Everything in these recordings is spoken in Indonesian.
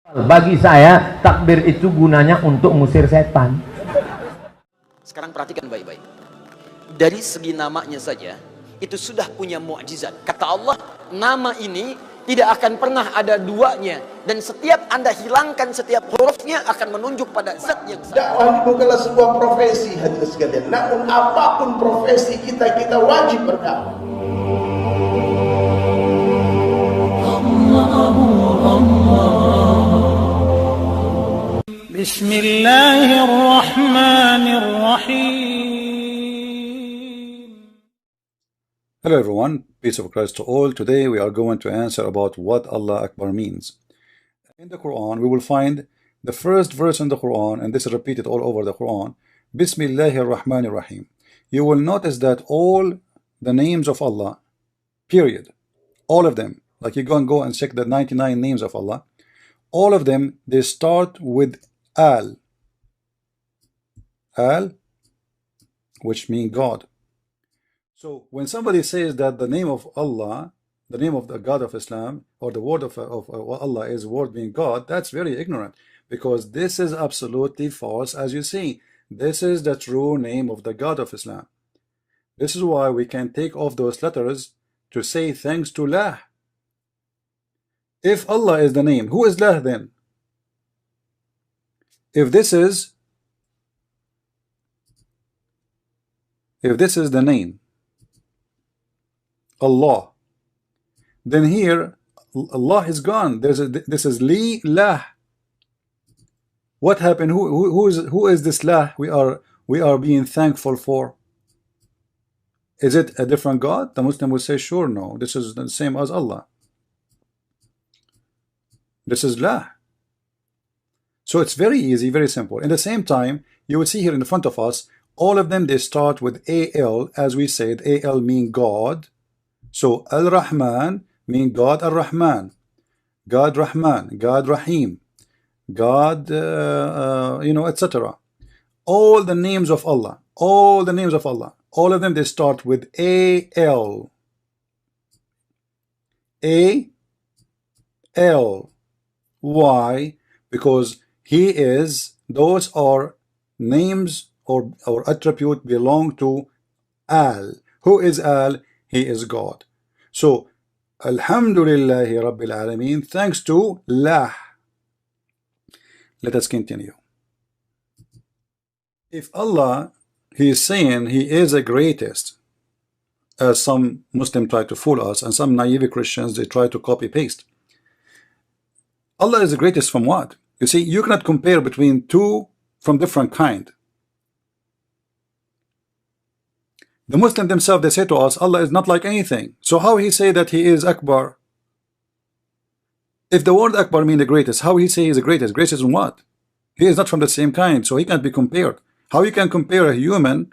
Bagi saya, takbir itu gunanya untuk ngusir setan. Sekarang perhatikan baik-baik. Dari segi namanya saja, itu sudah punya mukjizat. Kata Allah, nama ini tidak akan pernah ada duanya. Dan setiap Anda hilangkan setiap hurufnya akan menunjuk pada zat yang sama. Dakwah ini bukanlah sebuah profesi, hadirin sekalian. Namun apapun profesi kita wajib berdakwah. Bismillahirrahmanirrahim. Hello everyone, peace of Christ to all. Today we are going to answer about what Allah Akbar means. In the Quran we will find the first verse in the Quran, and this is repeated all over the Quran, Bismillahirrahmanirrahim. You will notice that all the names of Allah, period, all of them, like you go and check the 99 names of Allah, all of them, they start with Al, which means God. So when somebody says that the name of Allah, the name of the God of Islam, or the word of Allah is word being God, that's very ignorant, because this is absolutely false. As you see, this is the true name of the God of Islam. This is why we can take off those letters to say thanks to Allah. If Allah is the name, who is Allah then? If this is the name, Allah, then here Allah is gone. This is Li Lah. What happened? Who is this Lah we are being thankful for? Is it a different God? The Muslim will say, sure, no, this is the same as Allah. This is Lah. So it's very easy, very simple. In the same time, you will see here in front of us, all of them, they start with Al, as we said. Al mean God. So Al-Rahman mean God Al-Rahman, God Rahman, God Rahim, God, etc. All the names of Allah, all the names of Allah, all of them, they start with Al. Al. Why? Because He is, those are names or attribute belong to Al. Who is Al? He is God. So Alhamdulillahi Rabbil Alameen, thanks to Lah. Let us continue. If Allah, He is saying He is the greatest, as some Muslims try to fool us, and some naive Christians, they try to copy paste. Allah is the greatest from what? You see, you cannot compare between two from different kind. The Muslims themselves, they say to us, Allah is not like anything. So how He say that He is Akbar? If the word Akbar mean the greatest, how He say He is the greatest? Greatest in what? He is not from the same kind, so He can't be compared. How you can compare a human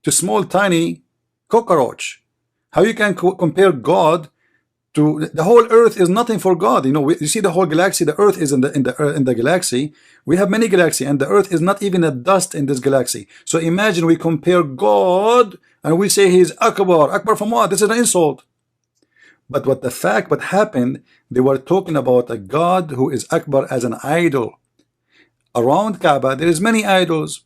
to small tiny cockroach? How you can compare God to the whole earth? Is nothing for God. You know, you see the whole galaxy, the earth is in the galaxy. We have many galaxies, and the earth is not even a dust in this galaxy. So imagine we compare God and we say He is Akbar. Akbar from what? This is an insult. But what happened, they were talking about a God who is Akbar as an idol. Around Kaaba there is many idols,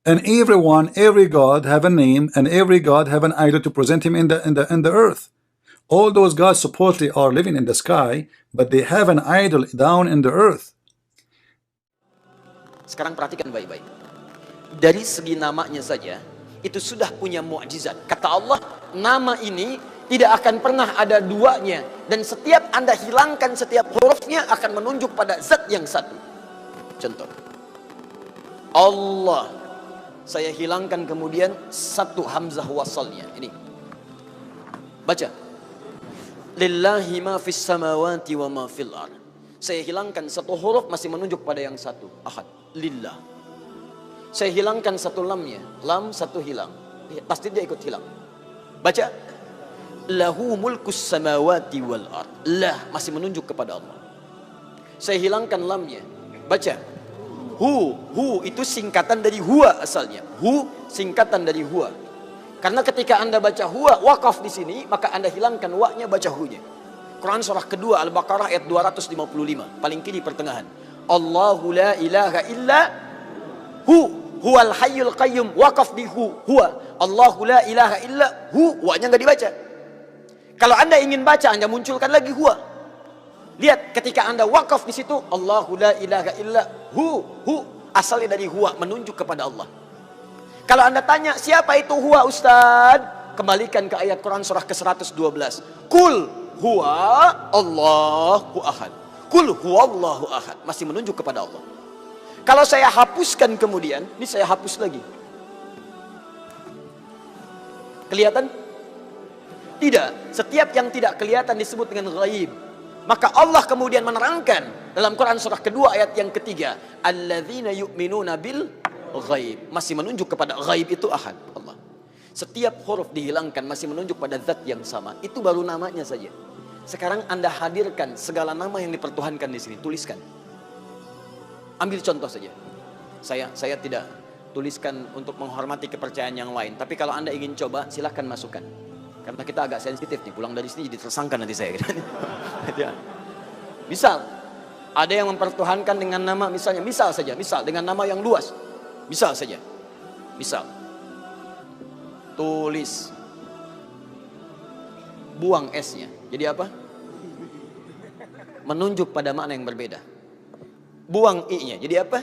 and every God have a name, and every God have an idol to present him in the earth. All those gods supposedly are living in the sky, but they have an idol down in the earth. Sekarang perhatikan baik-baik. Dari segi namanya saja, itu sudah punya mukjizat. Kata Allah, nama ini tidak akan pernah ada duanya. Dan setiap Anda hilangkan setiap hurufnya akan menunjuk pada zat yang satu. Contoh, Allah, saya hilangkan kemudian satu hamzah wasalnya. Ini, baca, lillahi ma fis samawati wa ma fil ard. Saya hilangkan satu huruf, masih menunjuk pada yang satu, ahad, lillah. Saya hilangkan satu lamnya, lam satu hilang, pasti dia ikut hilang. Baca, lahu mulkus samawati wal ard. Lah masih menunjuk kepada Allah. Saya hilangkan lamnya. Baca, hu itu singkatan dari huwa asalnya. Hu singkatan dari huwa. Karena ketika Anda baca huwa wakaf di sini, maka Anda hilangkan wa-nya, baca hu-nya. Quran surah kedua Al-Baqarah ayat 255, paling kiri pertengahan. Allahu la ilaha illa huwal hayyul qayyum, waqaf di huwa. Allahu la ilaha illa wa-nya enggak dibaca. Kalau Anda ingin baca, Anda munculkan lagi huwa. Lihat, ketika Anda wakaf di situ, Allahu la ilaha illa asalnya dari huwa, menunjuk kepada Allah. Kalau Anda tanya, siapa itu huwa Ustaz? Kembalikan ke ayat Quran surah ke-112. Kul huwa Allahu ahad. Kul huwa Allahu ahad. Masih menunjuk kepada Allah. Kalau saya hapuskan kemudian, ini saya hapus lagi. Kelihatan? Tidak. Setiap yang tidak kelihatan disebut dengan ghaib. Maka Allah kemudian menerangkan dalam Quran surah kedua ayat yang ketiga, alladzina yu'minuna bil ghaib. Masih menunjuk kepada ghaib itu ahad, Allah. Setiap huruf dihilangkan masih menunjuk pada zat yang sama. Itu baru namanya saja. Sekarang Anda hadirkan segala nama yang dipertuhankan di sini, tuliskan. Ambil contoh saja. Saya tidak tuliskan untuk menghormati kepercayaan yang lain, tapi kalau Anda ingin coba, silakan masukkan. Karena kita agak sensitif nih, pulang dari sini jadi tersangka nanti saya. Misal, ada yang mempertuhankan dengan nama misalnya, misal dengan nama yang luas. Misal saja. Misal. Tulis. Buang S-nya. Jadi apa? Menunjuk pada makna yang berbeda. Buang I-nya. Jadi apa?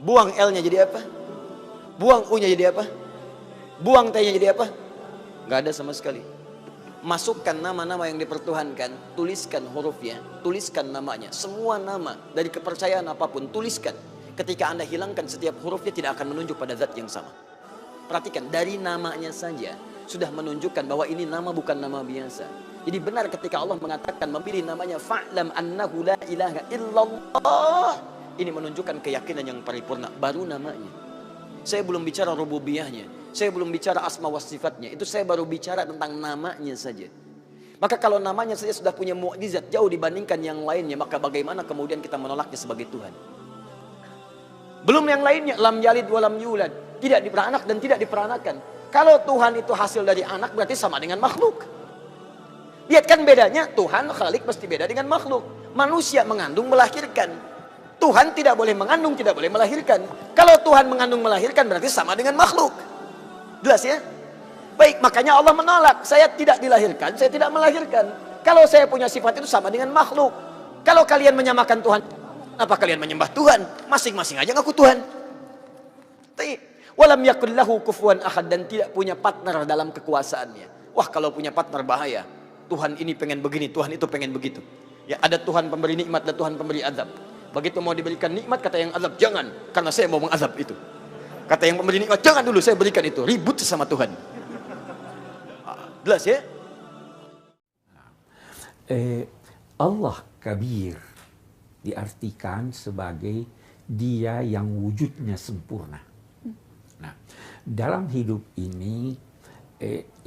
Buang L-nya jadi apa? Buang U-nya jadi apa? Buang T-nya jadi apa? Gak ada sama sekali. Masukkan nama-nama yang dipertuhankan, tuliskan hurufnya, tuliskan namanya. Semua nama dari kepercayaan apapun, tuliskan. Ketika Anda hilangkan setiap hurufnya, tidak akan menunjuk pada zat yang sama. Perhatikan, dari namanya saja sudah menunjukkan bahwa ini nama bukan nama biasa. Jadi benar ketika Allah mengatakan memilih namanya fa'lam annahu la ilaha illallah. Ini menunjukkan keyakinan yang paripurna, baru namanya. Saya belum bicara rububiyahnya, saya belum bicara asma wa sifatnya. Itu saya baru bicara tentang namanya saja. Maka kalau namanya saja sudah punya mukjizat jauh dibandingkan yang lainnya, maka bagaimana kemudian kita menolaknya sebagai Tuhan? Belum yang lainnya, lam yalid wa lam yulad, tidak diperanak dan tidak diperanakan. Kalau Tuhan itu hasil dari anak, berarti sama dengan makhluk. Lihat kan bedanya, Tuhan Khalik mesti beda dengan makhluk. Manusia mengandung melahirkan, Tuhan tidak boleh mengandung, tidak boleh melahirkan. Kalau Tuhan mengandung melahirkan berarti sama dengan makhluk. Jelas ya? Baik, makanya Allah menolak. Saya tidak dilahirkan, saya tidak melahirkan. Kalau saya punya sifat itu sama dengan makhluk. Kalau kalian menyamakan Tuhan, kenapa kalian menyembah Tuhan? Masing-masing aja ngaku Tuhan. Walam yakul lahu kufuwan ahad, dan tidak punya partner dalam kekuasaannya. Wah, kalau punya partner bahaya. Tuhan ini pengen begini, Tuhan itu pengen begitu. Ya, ada Tuhan pemberi nikmat, ada Tuhan pemberi azab. Begitu mau diberikan nikmat, kata yang azab, jangan, karena saya mau mengazab itu. Kata yang pemberi nikmat, jangan dulu, saya berikan itu. Ribut sama Tuhan. Jelas ya? Allah Kabir diartikan sebagai Dia yang wujudnya sempurna. Nah, dalam hidup ini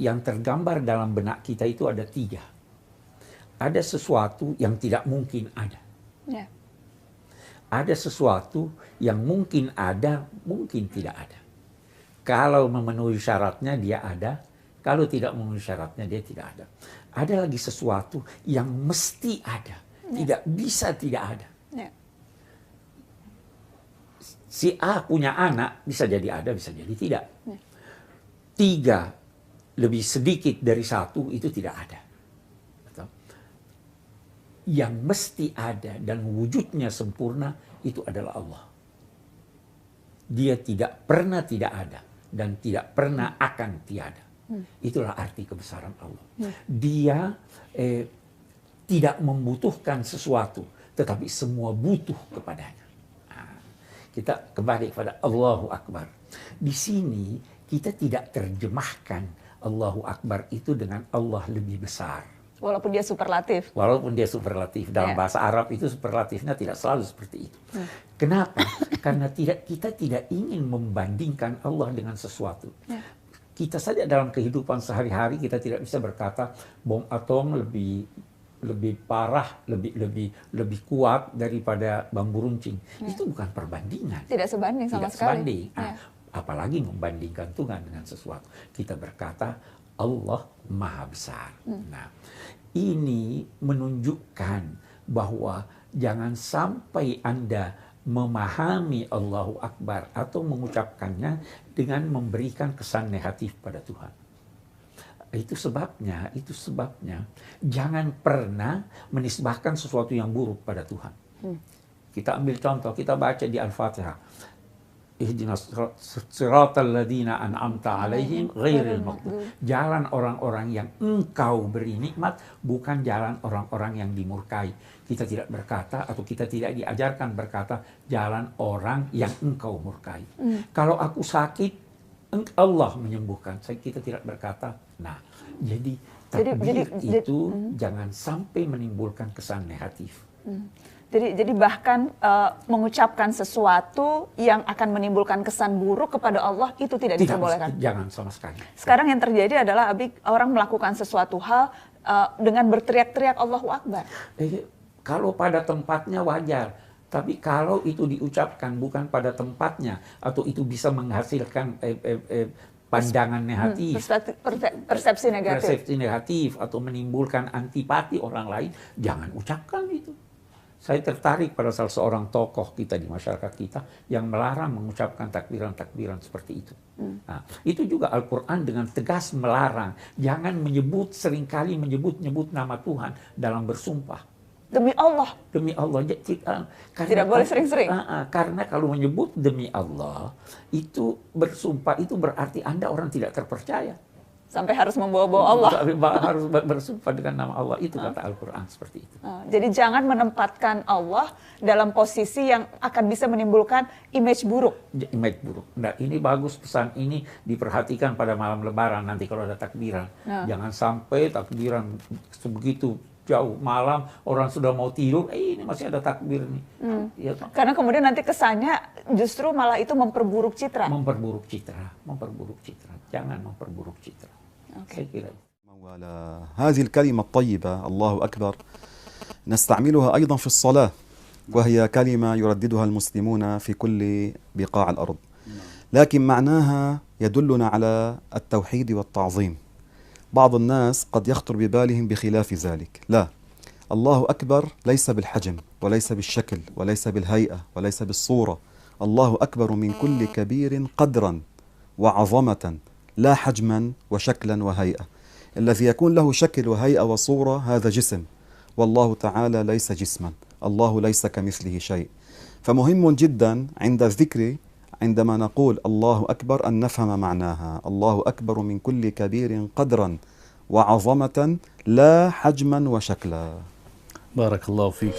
yang tergambar dalam benak kita itu ada 3. Ada sesuatu yang tidak mungkin ada. Ya. Ada sesuatu yang mungkin ada, mungkin tidak ada. Kalau memenuhi syaratnya dia ada, kalau tidak memenuhi syaratnya dia tidak ada. Ada lagi sesuatu yang mesti ada, tidak bisa tidak ada. Ya. Si A punya anak, bisa jadi ada, bisa jadi tidak. Ya. 3 lebih sedikit dari 1 itu tidak ada. Yang mesti ada dan wujudnya sempurna itu adalah Allah. Dia tidak pernah tidak ada dan tidak pernah akan tiada. Itulah arti kebesaran Allah. Dia tidak membutuhkan sesuatu, tetapi semua butuh kepadanya. Nah, kita kembali kepada Allahu Akbar. Di sini kita tidak terjemahkan Allahu Akbar itu dengan Allah lebih besar. Walaupun dia superlatif. Walaupun dia superlatif. Dalam bahasa Arab itu superlatifnya tidak selalu seperti itu. Kenapa? Karena kita tidak ingin membandingkan Allah dengan sesuatu. Kita saja dalam kehidupan sehari-hari kita tidak bisa berkata bom atom lebih parah, lebih kuat daripada bambu runcing. Itu bukan perbandingan. Tidak sebanding sama tidak sekali. Sebanding. Apalagi membandingkan Tuhan dengan sesuatu. Kita berkata Allah Maha Besar. Nah, ini menunjukkan bahwa jangan sampai Anda memahami Allahu Akbar atau mengucapkannya dengan memberikan kesan negatif pada Tuhan. Itu sebabnya jangan pernah menisbahkan sesuatu yang buruk pada Tuhan. Kita ambil contoh, kita baca di Al-Fatihah. Ihdinas siratal ladzina an'amta alaihim ghairil maghdub. Jalan orang-orang yang engkau beri nikmat, bukan jalan orang-orang yang dimurkai. Kita tidak berkata atau kita tidak diajarkan berkata jalan orang yang engkau murkai. Kalau aku sakit, Allah menyembuhkan. Kita tidak berkata. Nah, jadi takbir itu jangan sampai menimbulkan kesan negatif. Jadi bahkan mengucapkan sesuatu yang akan menimbulkan kesan buruk kepada Allah itu tidak diperbolehkan. Jangan sama sekali. Sekarang yang terjadi adalah orang melakukan sesuatu hal dengan berteriak-teriak Allahu Akbar. Kalau pada tempatnya wajar, tapi kalau itu diucapkan bukan pada tempatnya atau itu bisa menghasilkan pandangan negatif, persepsi negatif atau menimbulkan antipati orang lain, jangan ucapkan itu. Saya tertarik pada salah seorang tokoh kita di masyarakat kita yang melarang mengucapkan takbiran-takbiran seperti itu. Nah, itu juga Al-Quran dengan tegas melarang. Jangan seringkali menyebut nama Tuhan dalam bersumpah. Demi Allah. Demi Allah. Tidak boleh sering-sering. Karena kalau menyebut demi Allah, itu bersumpah, itu berarti Anda orang tidak terpercaya. Sampai harus membawa-bawa Allah. Harus bersumpah dengan nama Allah. Itu kata Al-Quran seperti itu. Jadi jangan menempatkan Allah dalam posisi yang akan bisa menimbulkan image buruk. Image buruk. Nah, ini bagus pesan ini diperhatikan pada malam Lebaran nanti kalau ada takbiran. Jangan sampai takbiran sebegitu jauh malam orang sudah mau tidur, ini masih ada takbir nih. Ya, karena kemudian nanti kesannya justru malah itu memperburuk citra. Memperburuk citra. Jangan memperburuk citra. Okay. هذه الكلمة الطيبة الله أكبر نستعملها أيضا في الصلاة، وهي كلمة يرددها المسلمون في كل بقاع الأرض، لكن معناها يدلنا على التوحيد والتعظيم. بعض الناس قد يخطر ببالهم بخلاف ذلك. لا، الله أكبر ليس بالحجم وليس بالشكل وليس بالهيئة وليس بالصورة. الله أكبر من كل كبير قدرا وعظمة، لا حجما وشكلا وهيئة. الذي يكون له شكل وهيئة وصورة هذا جسم، والله تعالى ليس جسما، الله ليس كمثله شيء. فمهم جدا عند الذكر عندما نقول الله أكبر أن نفهم معناها. الله أكبر من كل كبير قدرا وعظمة لا حجما وشكلا. بارك الله فيك.